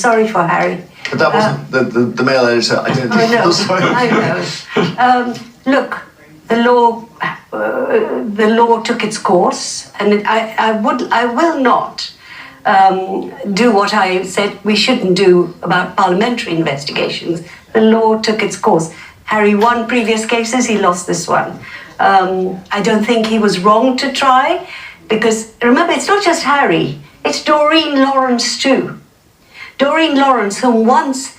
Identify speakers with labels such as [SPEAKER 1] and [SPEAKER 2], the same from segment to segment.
[SPEAKER 1] sorry for Harry.
[SPEAKER 2] But that wasn't the male editor. I don't think.
[SPEAKER 1] Oh, no,
[SPEAKER 2] Sorry.
[SPEAKER 1] I know. Look, the law took its course, and I will not do what I said we shouldn't do about parliamentary investigations. The law took its course. Harry won previous cases, he lost this one. I don't think he was wrong to try, because remember, it's not just Harry, it's Doreen Lawrence too. Doreen Lawrence, who once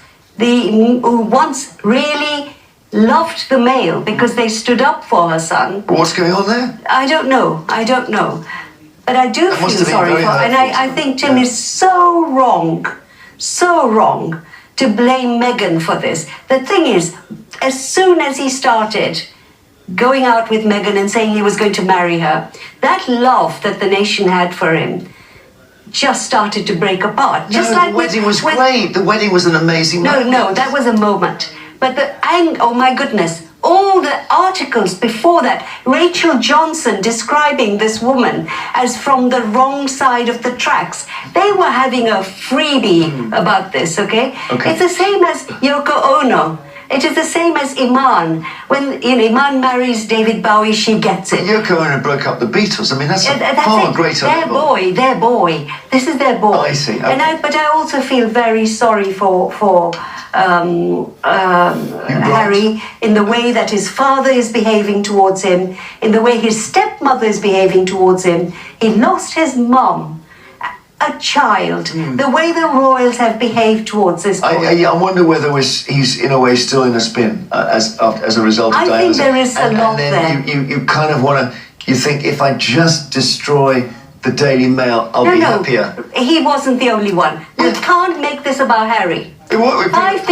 [SPEAKER 1] really loved the Mail because they stood up for her son.
[SPEAKER 2] What's going on there?
[SPEAKER 1] I don't know. But I do feel sorry for her. And I think Tim is so wrong to blame Meghan for this. The thing is, as soon as he started going out with Meghan and saying he was going to marry her, that love that the nation had for him just started to break apart. Just like
[SPEAKER 2] the wedding was great. The wedding was an amazing moment.
[SPEAKER 1] No, that was a moment. But oh my goodness, all the articles before that, Rachel Johnson describing this woman as from the wrong side of the tracks. They were having a freebie about this, okay? It's the same as Yoko Ono. It is the same as Iman. When Iman marries David Bowie, she gets it.
[SPEAKER 2] But Yoko Ono broke up the Beatles. I mean, that's far greater.
[SPEAKER 1] Their boy. This is their boy.
[SPEAKER 2] Oh, I see. Okay.
[SPEAKER 1] But I also feel very sorry for Harry, in the way that his father is behaving towards him, in the way his stepmother is behaving towards him. He lost his mum, a child, the way the royals have behaved towards this boy.
[SPEAKER 2] I wonder whether he's in a way still in a spin as a result of
[SPEAKER 1] I think there is a lot there.
[SPEAKER 2] And then you kind of want to, you think, if I just destroy the Daily Mail, I'll be happier.
[SPEAKER 1] He wasn't the only one. We can't make this about Harry. Five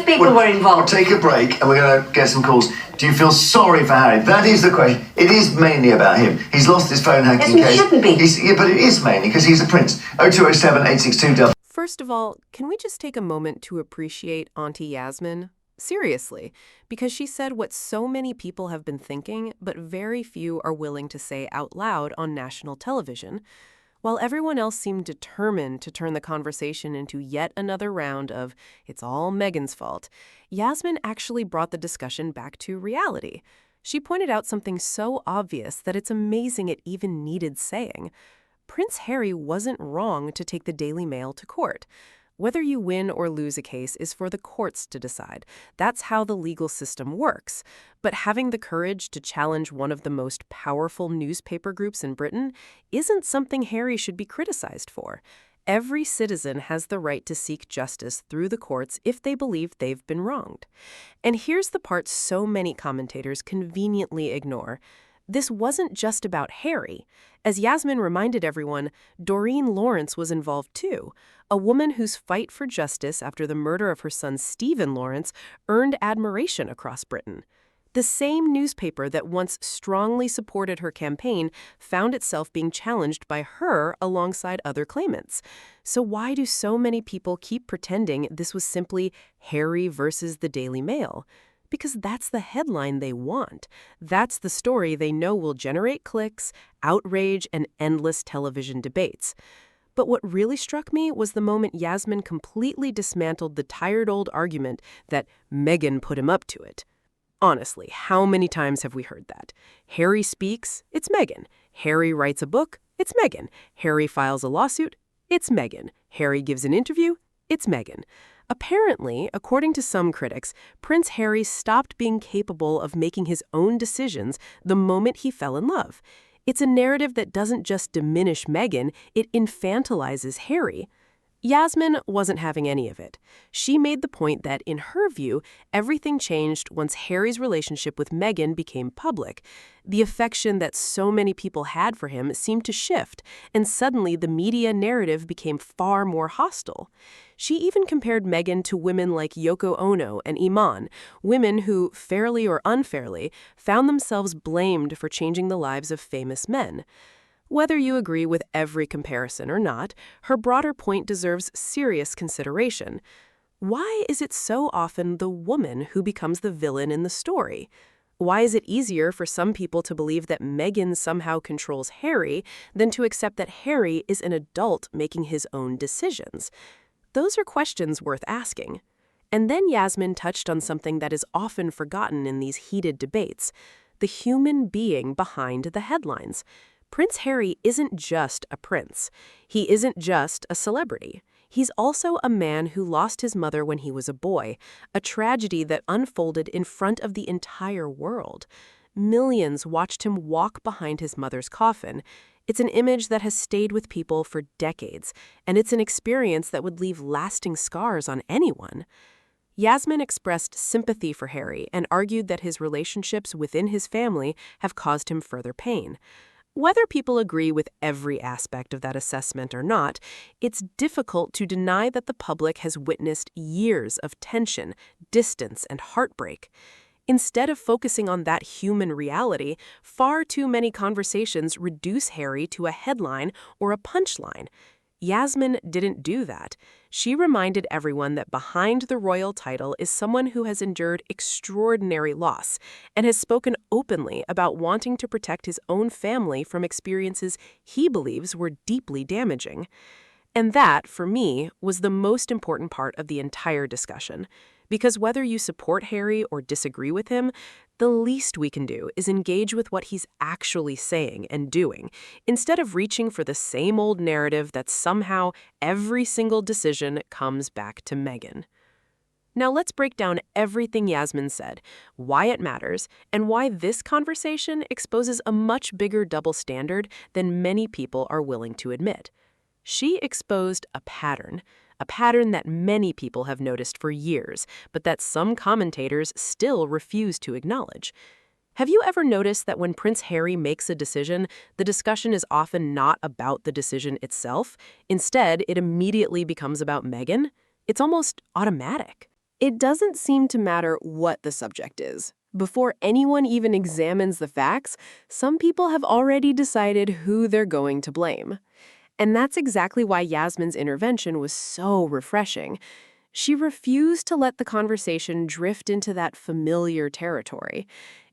[SPEAKER 1] people were involved.
[SPEAKER 2] We'll take a break and we're going to get some calls. Do you feel sorry for Harry? That is the question. It is mainly about him. He's lost his phone hacking case.
[SPEAKER 1] It shouldn't be.
[SPEAKER 2] But it is mainly because he's a prince. 0207 862.
[SPEAKER 3] First of all, can we just take a moment to appreciate Aunty Yasmin? Seriously, because she said what so many people have been thinking, but very few are willing to say out loud on national television. While everyone else seemed determined to turn the conversation into yet another round of "it's all Meghan's fault," Yasmin actually brought the discussion back to reality. She pointed out something so obvious that it's amazing it even needed saying. Prince Harry wasn't wrong to take the Daily Mail to court. Whether you win or lose a case is for the courts to decide. That's how the legal system works. But having the courage to challenge one of the most powerful newspaper groups in Britain isn't something Harry should be criticized for. Every citizen has the right to seek justice through the courts if they believe they've been wronged. And here's the part so many commentators conveniently ignore. This wasn't just about Harry. As Yasmin reminded everyone, Doreen Lawrence was involved too, a woman whose fight for justice after the murder of her son Stephen Lawrence earned admiration across Britain. The same newspaper that once strongly supported her campaign found itself being challenged by her alongside other claimants. So why do so many people keep pretending this was simply Harry versus the Daily Mail? Because that's the headline they want. That's the story they know will generate clicks, outrage, and endless television debates. But what really struck me was the moment Yasmin completely dismantled the tired old argument that Meghan put him up to it. Honestly, how many times have we heard that? Harry speaks, it's Meghan. Harry writes a book, it's Meghan. Harry files a lawsuit, it's Meghan. Harry gives an interview, it's Meghan. Apparently, according to some critics, Prince Harry stopped being capable of making his own decisions the moment he fell in love. It's a narrative that doesn't just diminish Meghan, it infantilizes Harry. Yasmin wasn't having any of it. She made the point that, in her view, everything changed once Harry's relationship with Meghan became public. The affection that so many people had for him seemed to shift, and suddenly the media narrative became far more hostile. She even compared Meghan to women like Yoko Ono and Iman, women who, fairly or unfairly, found themselves blamed for changing the lives of famous men. Whether you agree with every comparison or not, her broader point deserves serious consideration. Why is it so often the woman who becomes the villain in the story? Why is it easier for some people to believe that Meghan somehow controls Harry than to accept that Harry is an adult making his own decisions? Those are questions worth asking. And then Yasmin touched on something that is often forgotten in these heated debates: the human being behind the headlines. Prince Harry isn't just a prince. He isn't just a celebrity. He's also a man who lost his mother when he was a boy, a tragedy that unfolded in front of the entire world. Millions watched him walk behind his mother's coffin. It's an image that has stayed with people for decades, and it's an experience that would leave lasting scars on anyone. Yasmin expressed sympathy for Harry and argued that his relationships within his family have caused him further pain. Whether people agree with every aspect of that assessment or not, it's difficult to deny that the public has witnessed years of tension, distance, and heartbreak. Instead of focusing on that human reality, far too many conversations reduce Harry to a headline or a punchline. Yasmin didn't do that. She reminded everyone that behind the royal title is someone who has endured extraordinary loss and has spoken openly about wanting to protect his own family from experiences he believes were deeply damaging. And that, for me, was the most important part of the entire discussion. Because whether you support Harry or disagree with him, the least we can do is engage with what he's actually saying and doing, instead of reaching for the same old narrative that somehow every single decision comes back to Meghan. Now let's break down everything Yasmin said, why it matters, and why this conversation exposes a much bigger double standard than many people are willing to admit. She exposed a pattern that many people have noticed for years, but that some commentators still refuse to acknowledge. Have you ever noticed that when Prince Harry makes a decision, the discussion is often not about the decision itself? Instead, it immediately becomes about Meghan? It's almost automatic. It doesn't seem to matter what the subject is. Before anyone even examines the facts, some people have already decided who they're going to blame. And that's exactly why Yasmin's intervention was so refreshing. She refused to let the conversation drift into that familiar territory.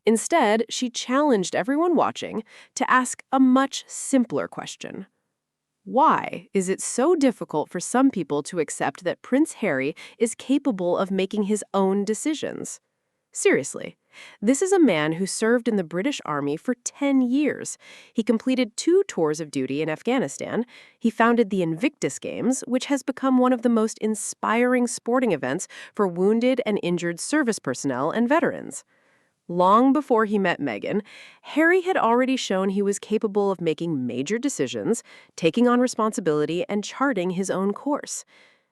[SPEAKER 3] Instead, she challenged everyone watching to ask a much simpler question. Why is it so difficult for some people to accept that Prince Harry is capable of making his own decisions? Seriously, this is a man who served in the British Army for 10 years. He completed 2 tours of duty in Afghanistan. He founded the Invictus Games, which has become one of the most inspiring sporting events for wounded and injured service personnel and veterans. Long before he met Meghan, Harry had already shown he was capable of making major decisions, taking on responsibility, and charting his own course.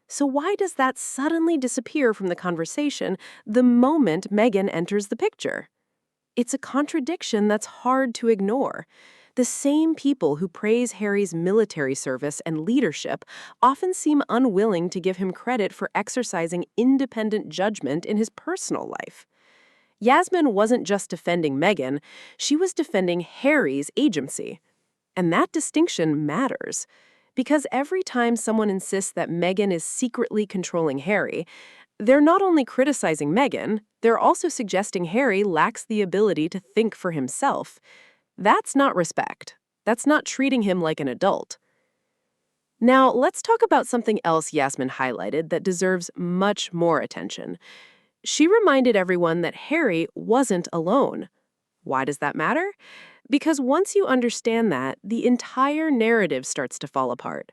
[SPEAKER 3] So why does that suddenly disappear from the conversation the moment Meghan enters the picture? It's a contradiction that's hard to ignore. The same people who praise Harry's military service and leadership often seem unwilling to give him credit for exercising independent judgment in his personal life. Yasmin wasn't just defending Meghan, she was defending Harry's agency. And that distinction matters. Because every time someone insists that Meghan is secretly controlling Harry, they're not only criticizing Meghan, they're also suggesting Harry lacks the ability to think for himself. That's not respect. That's not treating him like an adult. Now, let's talk about something else Yasmin highlighted that deserves much more attention. She reminded everyone that Harry wasn't alone. Why does that matter? Because once you understand that, the entire narrative starts to fall apart.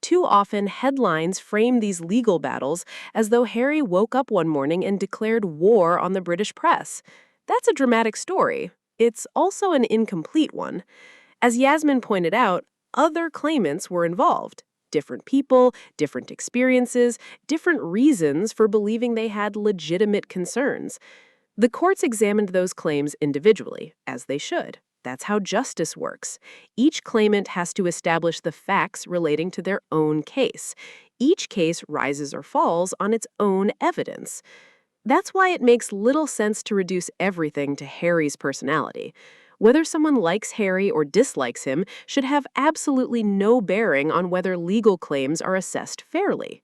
[SPEAKER 3] Too often, headlines frame these legal battles as though Harry woke up one morning and declared war on the British press. That's a dramatic story. It's also an incomplete one. As Yasmin pointed out, other claimants were involved. Different people, different experiences, different reasons for believing they had legitimate concerns. The courts examined those claims individually, as they should. That's how justice works. Each claimant has to establish the facts relating to their own case. Each case rises or falls on its own evidence. That's why it makes little sense to reduce everything to Harry's personality. Whether someone likes Harry or dislikes him should have absolutely no bearing on whether legal claims are assessed fairly.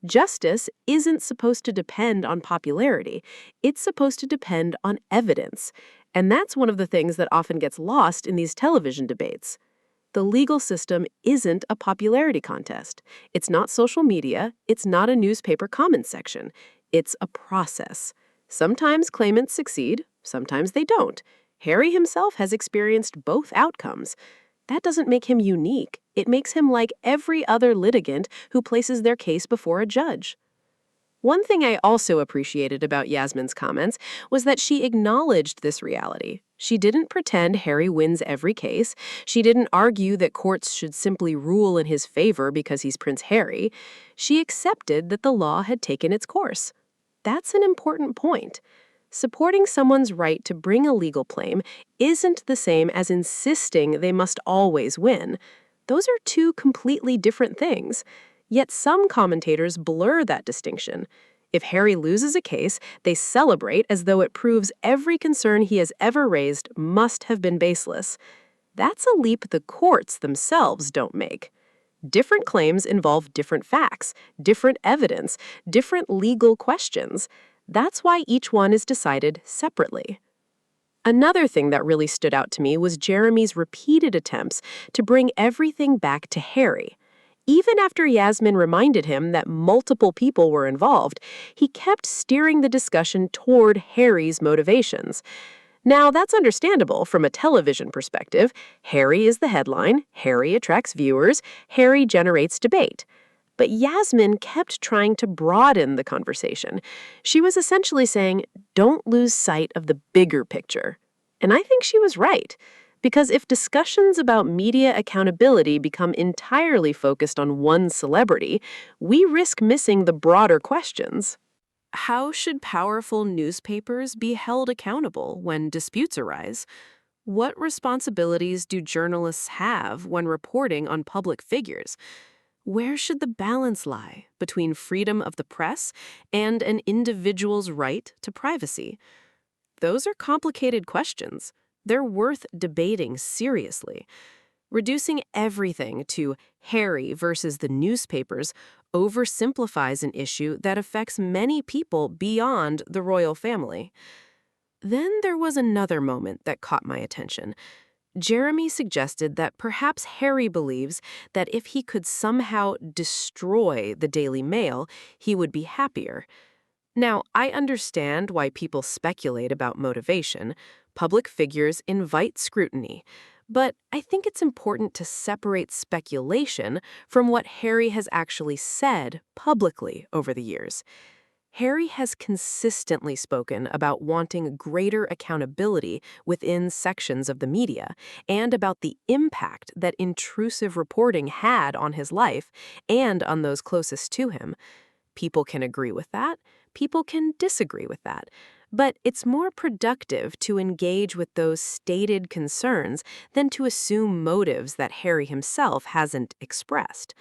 [SPEAKER 3] Justice isn't supposed to depend on popularity. It's supposed to depend on evidence. And that's one of the things that often gets lost in these television debates. The legal system isn't a popularity contest. It's not social media. It's not a newspaper comments section. It's a process. Sometimes claimants succeed, sometimes they don't. Harry himself has experienced both outcomes. That doesn't make him unique. It makes him like every other litigant who places their case before a judge. One thing I also appreciated about Yasmin's comments was that she acknowledged this reality. She didn't pretend Harry wins every case. She didn't argue that courts should simply rule in his favor because he's Prince Harry. She accepted that the law had taken its course. That's an important point. Supporting someone's right to bring a legal claim isn't the same as insisting they must always win. Those are two completely different things. Yet some commentators blur that distinction. If Harry loses a case, they celebrate as though it proves every concern he has ever raised must have been baseless. That's a leap the courts themselves don't make. Different claims involve different facts, different evidence, different legal questions. That's why each one is decided separately. Another thing that really stood out to me was Jeremy's repeated attempts to bring everything back to Harry. Even after Yasmin reminded him that multiple people were involved, he kept steering the discussion toward Harry's motivations. Now, that's understandable from a television perspective. Harry is the headline, Harry attracts viewers, Harry generates debate. But Yasmin kept trying to broaden the conversation. She was essentially saying, don't lose sight of the bigger picture. And I think she was right. Because if discussions about media accountability become entirely focused on one celebrity, we risk missing the broader questions. How should powerful newspapers be held accountable when disputes arise? What responsibilities do journalists have when reporting on public figures? Where should the balance lie between freedom of the press and an individual's right to privacy? Those are complicated questions. They're worth debating seriously. Reducing everything to Harry versus the newspapers oversimplifies an issue that affects many people beyond the royal family. Then there was another moment that caught my attention. Jeremy suggested that perhaps Harry believes that if he could somehow destroy the Daily Mail, he would be happier. Now, I understand why people speculate about motivation. Public figures invite scrutiny. But I think it's important to separate speculation from what Harry has actually said publicly over the years. Harry has consistently spoken about wanting greater accountability within sections of the media and about the impact that intrusive reporting had on his life and on those closest to him. People can agree with that. People can disagree with that. But it's more productive to engage with those stated concerns than to assume motives that Harry himself hasn't expressed.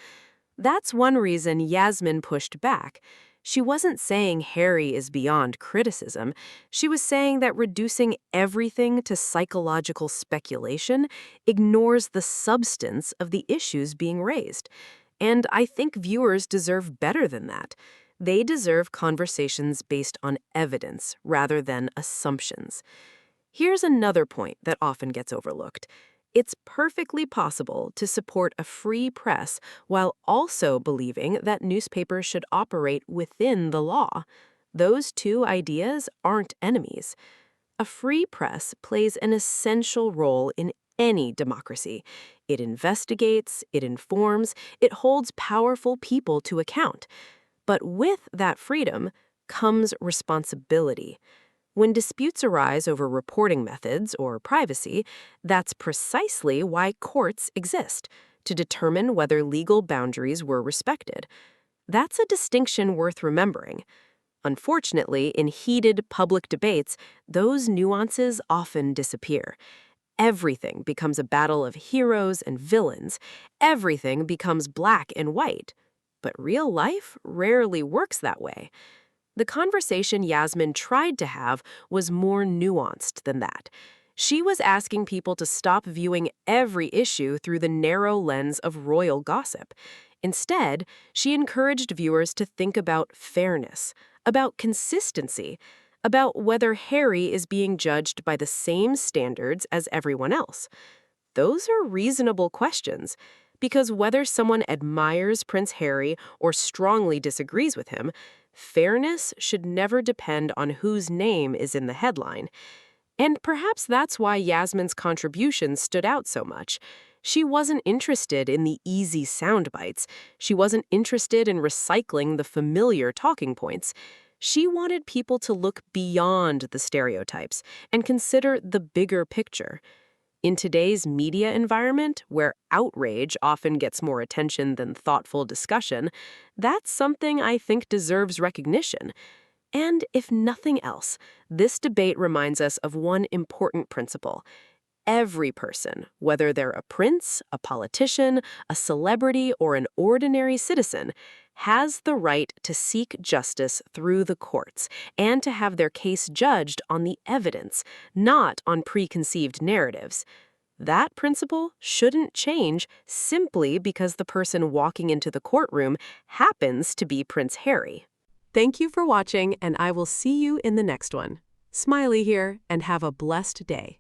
[SPEAKER 3] That's one reason Yasmin pushed back. She wasn't saying Harry is beyond criticism. She was saying that reducing everything to psychological speculation ignores the substance of the issues being raised. And I think viewers deserve better than that. They deserve conversations based on evidence rather than assumptions. Here's another point that often gets overlooked. It's perfectly possible to support a free press while also believing that newspapers should operate within the law. Those two ideas aren't enemies. A free press plays an essential role in any democracy. It investigates, it informs, it holds powerful people to account. But with that freedom comes responsibility. When disputes arise over reporting methods or privacy, that's precisely why courts exist, to determine whether legal boundaries were respected. That's a distinction worth remembering. Unfortunately, in heated public debates, those nuances often disappear. Everything becomes a battle of heroes and villains. Everything becomes black and white. But real life rarely works that way. The conversation Yasmin tried to have was more nuanced than that. She was asking people to stop viewing every issue through the narrow lens of royal gossip. Instead, she encouraged viewers to think about fairness, about consistency, about whether Harry is being judged by the same standards as everyone else. Those are reasonable questions, because whether someone admires Prince Harry or strongly disagrees with him, fairness should never depend on whose name is in the headline. And perhaps that's why Yasmin's contribution stood out so much. She wasn't interested in the easy sound bites. She wasn't interested in recycling the familiar talking points. She wanted people to look beyond the stereotypes and consider the bigger picture. In today's media environment, where outrage often gets more attention than thoughtful discussion, that's something I think deserves recognition. And if nothing else, this debate reminds us of one important principle. Every person, whether they're a prince, a politician, a celebrity, or an ordinary citizen, has the right to seek justice through the courts and to have their case judged on the evidence, not on preconceived narratives. That principle shouldn't change simply because the person walking into the courtroom happens to be Prince Harry. Thank you for watching, and I will see you in the next one. Smiley here, and have a blessed day.